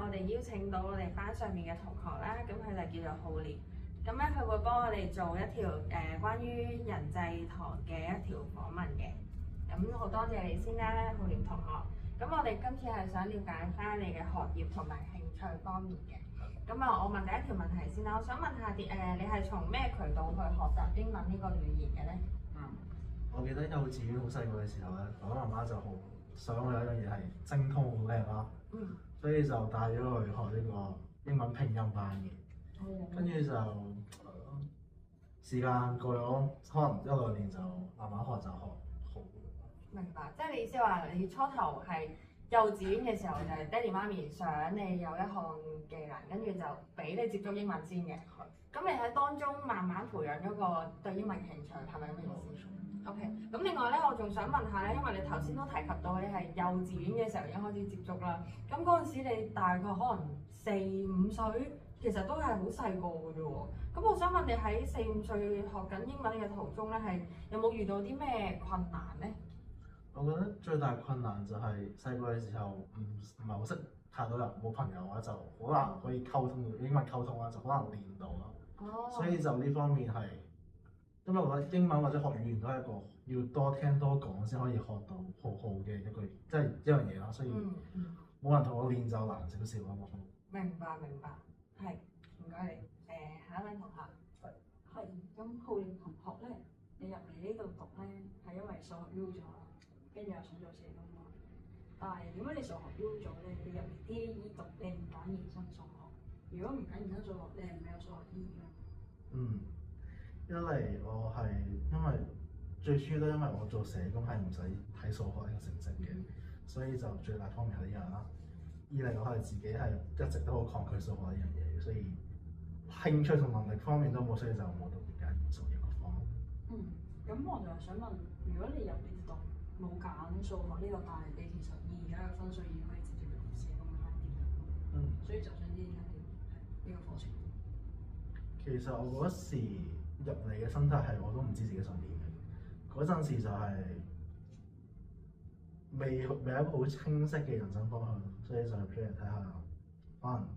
我哋邀請到我哋班上面嘅同學啦，咁佢就叫做浩廉。咁咧佢會幫我哋做一條關於人際堂嘅一條訪問嘅。咁好多謝你先啦，浩廉同學。咁我哋今次係想了解翻你嘅學業同埋興趣方面嘅。咁啊，我問第一條問題先啦。我想問下你係從咩渠道去學習英文呢個語言嘅咧？我記得幼稚園好細個嘅時候咧，爸爸媽媽就好想我有一樣嘢係精通好叻啦，所以就帶咗我去學呢個英文拼音班嘅。跟住就時間過咗可能一兩年就慢慢學就學好。明白，即係你意思話你初頭係幼稚園嘅時候就係爹哋媽咪想你有一項技能，跟住就俾你接觸英文先嘅。咁你喺當中慢慢培養咗個對英文嘅興趣，係咪咁嘅意思？OK，咁另外咧，我仲想問下咧，因為你頭先都提及到你係幼稚園嘅時候已經開始接觸啦。咁嗰陣時你大概可能4、5歲，其實都係好細個嘅啫喎。咁我想問你喺4、5歲學緊英文嘅途中咧，係有冇遇到啲咩困難咧？我覺得最大困難就係細個嘅時候唔係好識太多人，冇朋友嘅話就好難可以溝通英文溝通啦，就好難練到咯。所以就呢方面係，因為我覺得英文或者學語言都係一個要多聽多講先可以學到好好嘅即係一樣嘢啦。所以冇人同我練就難少少咯。明白，係唔該你。下一位同學係咁，浩廉同學咧，你入嚟呢度讀咧係因為數學 U 咗，跟住又想做社工咯。但係點解你數學 U 咗咧？你入嚟 DAE 讀，你唔揀延伸數學？如果唔揀延伸數學，你係唔係有數學 E 㗎？一嚟我係因為最主要都因為我做社工係唔使睇數學呢個成績嘅，所以就最大方面係呢樣啦。二嚟我係自己係一直都好抗拒數學呢樣嘢，所以興趣同能力方面都冇，所以就冇特別揀數呢個科目。咁我就係想問，如果你入嚟讀冇揀數學呢個，但係你其實而家嘅分數已經可以直接讀社工嘅所以就想知呢個課程。其實我嗰時入嚟嘅心態係我都唔知自己想點嘅，嗰陣時就係未有一個好清晰嘅人生方向，所以就入咗嚟睇下，可能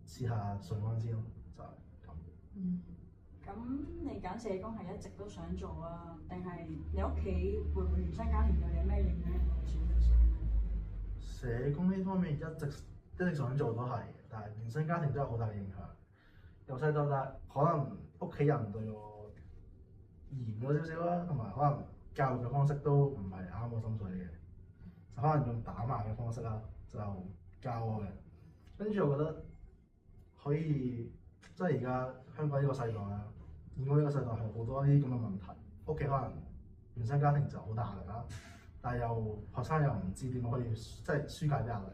試下順安先咯，就係咁。咁你揀社工係一直都想做啊？定係你屋企會唔會原生家庭對你有咩影響而選擇社工？社工呢方面一直想做都係，但係原生家庭都有好大嘅影響。由細到大，可能屋企人對我嚴咗少少啦，同埋可能教育嘅方式都唔係啱我心水嘅，就可能用打罵嘅方式啦，就教我嘅。跟住我覺得可以，即係而家香港呢個世代啦，現今呢個世代係好多呢啲咁嘅問題，屋企可能原生家庭就好大壓力啦，但係學生又唔知點可以即係紓解啲壓力，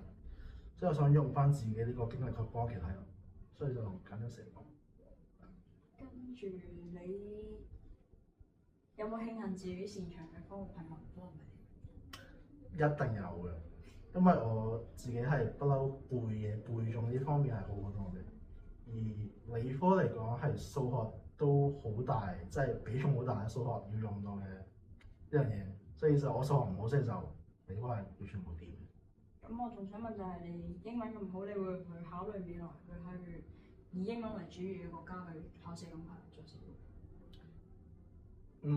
所以我想用翻自己呢個經歷去幫其他人，所以就揀咗社工。跟住你有冇慶幸自己擅長嘅科目係文科唔係？一定有嘅，因為我自己係不嬲背嘢背誦呢方面係好好多嘅，而理科嚟講係數學都好大，即係比重好大嘅數學要用到嘅一樣嘢，所以就我數學唔好，所以就理科係完全冇掂。咁我仲想問就係你英文咁好，你會唔會考慮未來去以英文為主語嘅國家去考社工牌做社工？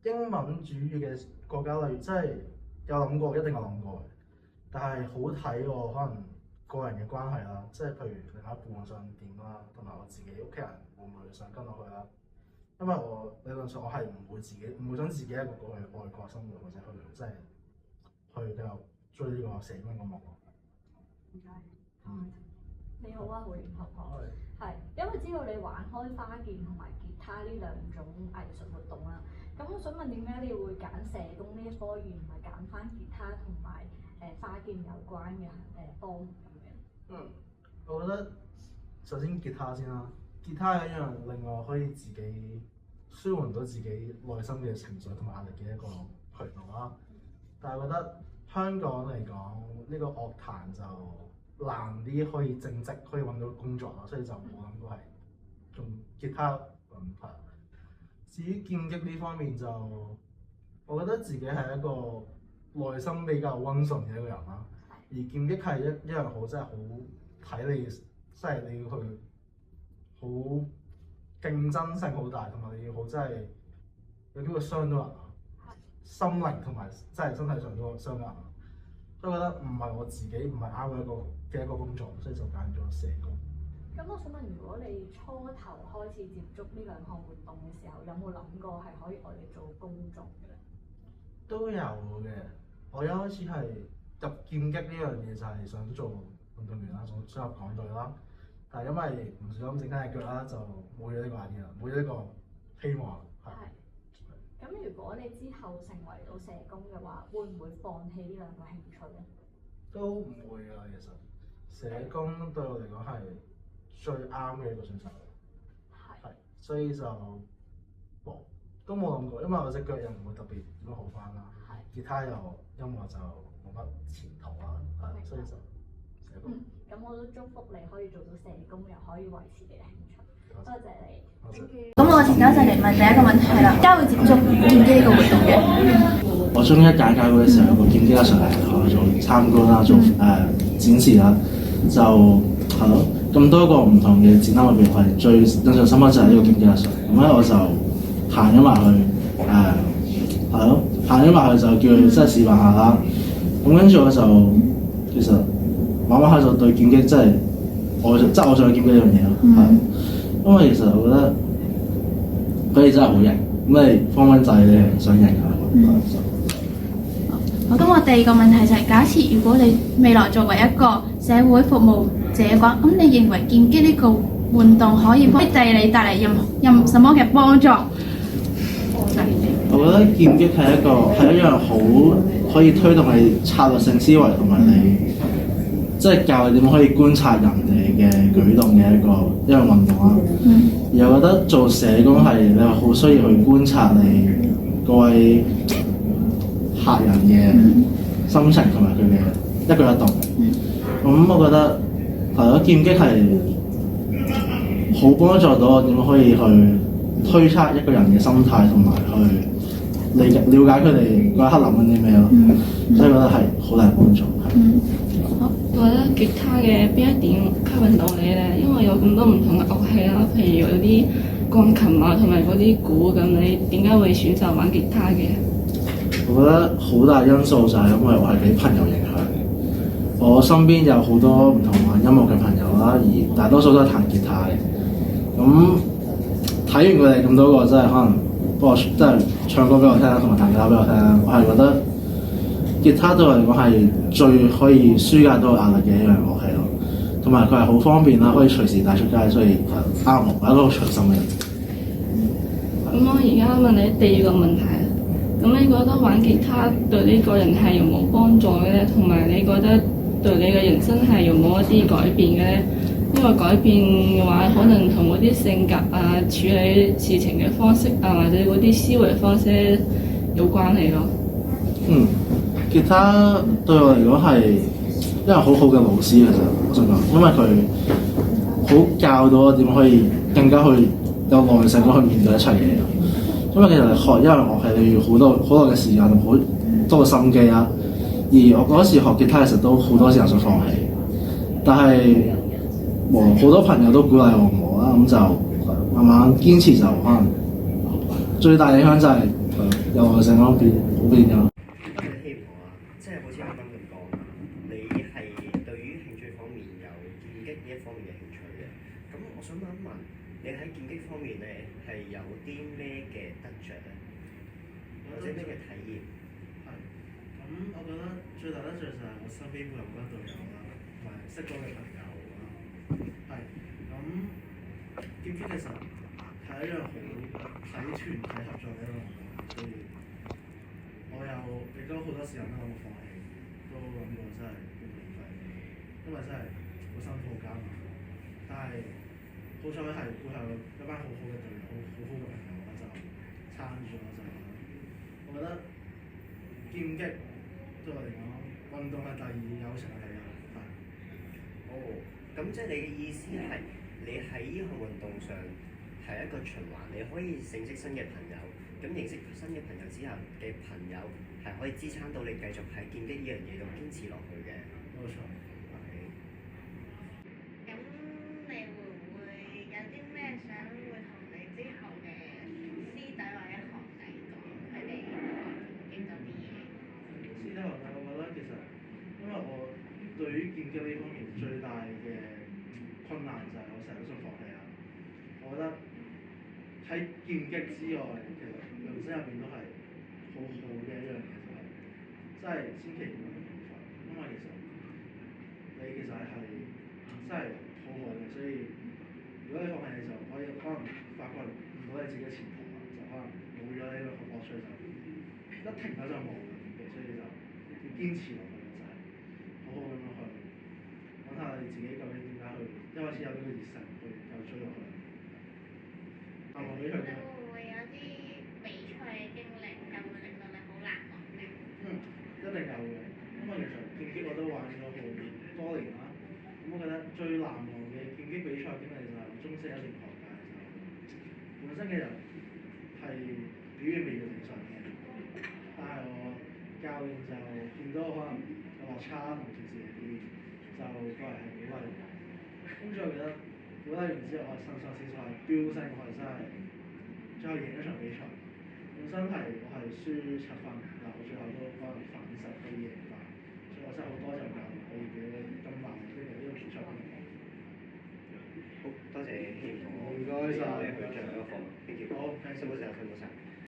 英文主語嘅國家類，即係有諗過，一定有諗過嘅。但係好睇我可能個人嘅關係啦，即係譬如另外一半想點啦，同埋我自己屋企人會唔會想跟我去啦？因為我理論上我係唔會想自己一個過去外國生活，或者去即係去繼續追呢個社工嘅夢。唔該。你好啊，浩廉同學。係，因為知道你玩開花劍同埋吉他呢兩種藝術活動啦。咁我想問點解你會揀社工呢一科，而唔係揀翻吉他同埋花劍有關嘅科目咁樣？我覺得首先吉他先啦，吉他係一樣令我可以自己舒緩到自己內心嘅情緒同埋壓力嘅一個渠道啦。但係我覺得香港嚟講，呢個樂壇就難啲可以正職可以揾到工作啦，所以就冇諗過係用吉他揾法。至於劍擊呢方面就，我覺得自己係一個內心比較溫順嘅一個人啦，而而劍擊係一樣好真係好睇你，即係你要去好競爭性好大，同埋你要好真係有機會傷到人啊，心靈同埋即係身體上都傷人啊。所以覺得唔係我自己唔係啱嘅一個工作，所以就揀咗社工。咁我想問，如果你初頭開始接觸呢兩項活動嘅時候，有冇諗過係可以我哋做工作嘅咧？都有嘅。我一開始係入劍擊呢樣嘢就係想做運動員啦，想加入港隊啦。但係因為唔小心整親隻腳啦，就冇咗呢個 idea，冇咗呢個希望。係。咁如果你之後成為到社工嘅話，會唔會放棄呢兩個興趣咧？都唔會㗎，其實社工對我嚟講係最啱嘅一個選擇。係。所以就都冇諗過，因為我隻腳又唔會特別點樣好翻啦。吉他又音樂就冇乜前途啦，所以就社工。咁我都祝福你可以做到社工，又可以維持你嘅興趣。多謝你。咁我前家就嚟問第一個問題啦，點解會接觸劍擊呢個活動嘅？我中一屆教會嘅時候，有個劍擊阿 Sir 嚟學做參觀啦，做展示啦，就係咯。咁多個唔同嘅展覽入邊，我係最印象深刻就係呢個劍擊阿 Sir。咁咧我就行咗埋去，係咯。行咗埋去就叫佢即係示範下啦，咁跟住我就其實慢慢就對劍擊即係我想劍擊呢樣嘢咯，係，因為其實我覺得佢哋真係好型，咁你方温仔你係想型㗎。好，咁我第二個問題就係，假設如果你未來作為一個社會服務者嘅話，咁你認為劍擊呢個運動可以對你帶嚟任什麼嘅幫助？我覺得劍擊係一樣好可以推動你策略性思維同埋你即係教你點可以觀察人哋嘅舉動嘅一樣運動啦。而我覺得做社工係你好需要去觀察你各位客人嘅心情同埋佢嘅一舉一動。咁我覺得係咯，劍擊係好幫助到我點可以去推測一個人嘅心態同埋去了解佢哋嗰一刻諗緊啲咩咯，所以覺得係好大幫助。好，我覺得吉他嘅邊一點吸引到你咧？因為有咁多唔同嘅樂器啦，譬如有啲鋼琴啊，同埋嗰啲鼓咁，你點解會選擇玩吉他嘅？我覺得好大因素就係因為我係俾朋友影響。我身邊有好多唔同玩音樂嘅朋友啦，而大多數都係彈吉他嘅。咁睇完佢哋咁多個，真係可能幫我真係唱歌俾我聽啦，同埋彈吉他俾我聽啦。我係覺得吉他對我嚟講係最可以舒解到壓力嘅一樣樂器咯，同埋佢係好方便啦，可以隨時帶出街，所以啱我係一個好隨心嘅人。咁我而家問你第二個問題啦，咁你覺得玩吉他對呢個人係有冇幫助嘅咧？同埋你覺得對你嘅人生係有冇一啲改變嘅咧？因為改變嘅話，可能同嗰啲性格啊、處理事情嘅方式啊，或者嗰啲思維方式有關係咯。吉他對我嚟講係一個好好嘅老師，其實我想講，因為佢好教到我點可以更加去有耐性咁去面對一切嘢。因為其實學一樣樂器你要好多嘅時間同好多嘅心機啦。而我嗰時學吉他其實都好多時候想放棄，但係好多朋友都鼓勵我啦，咁就慢慢堅持就可能最大影響就係有耐性嗰邊咗。希望啊，即係好似啱啱咁講，你係對於興趣方面有劍擊呢一方面嘅興趣嘅。咁我想問一問，你喺劍擊方面咧係有啲咩嘅得着咧，或者咩嘅體驗？咁我覺得最大得着就係我身邊會有好多隊友啦，同埋識咗嘅朋友啦。係咁，劍擊其實係一樣好睇團體合作嘅一個運動，所以我亦都好多時候都諗過放棄，都諗過真係要免費，因為真係好辛苦好艱難。但係好彩係背後一班好好嘅隊友，好好嘅朋友啦，就撐住我就。我覺得劍擊對我嚟講，運動係第二，友情係第一。哦，咁即係你嘅意思係，你喺呢項運動上係一個循環，你可以認識新嘅朋友，咁認識新嘅朋友之後嘅朋友係可以支撐到你繼續喺劍擊呢樣嘢度堅持落去嘅。冇錯，冇錯。咁你會唔會有啲咩想會同你之後嘅師弟或者學弟講，佢哋學劍擊嗰啲嘢？師弟學弟，我覺得其實因為我對於劍擊呢方面最大嘅困難就係我成日都想放棄啊。我覺得喺劍擊之外，其實人生入邊都係好好嘅一樣嘢，就係真係千祈唔好放棄，因為其實你其實係真係好好嘅，所以如果你放棄嘅時候，可能發掘唔到你自己嘅前途啦，就可能冇咗呢個樂趣，就一停咗就冇啦，所以就要堅持落去，就係好好咁樣去揾下你自己究竟點解去一開始有呢個熱誠去又追落去。你會唔會有啲比賽嘅經歷係會令到你好難忘嘅？一定有嘅，因為其實劍擊我都玩咗好多年啦。咁我覺得最難忘嘅劍擊比賽經歷就係我中四一年學界嘅時候，本身嘅人係表現未如理想嘅，但係我教練就見到可能有落差同平時嘅表現，就過嚟係鼓勵我。跟住我記得鼓勵完之後，我腎上腺素係飆升，我係真係最後贏一場比賽。本身係我係輸7分，但我最後都可能反手可以贏翻，所以我真係好多謝教練可以俾我咁難忘嘅呢個比賽。好，多謝希望，唔該晒你去最後一個課，thank you。好，辛苦晒，辛苦晒。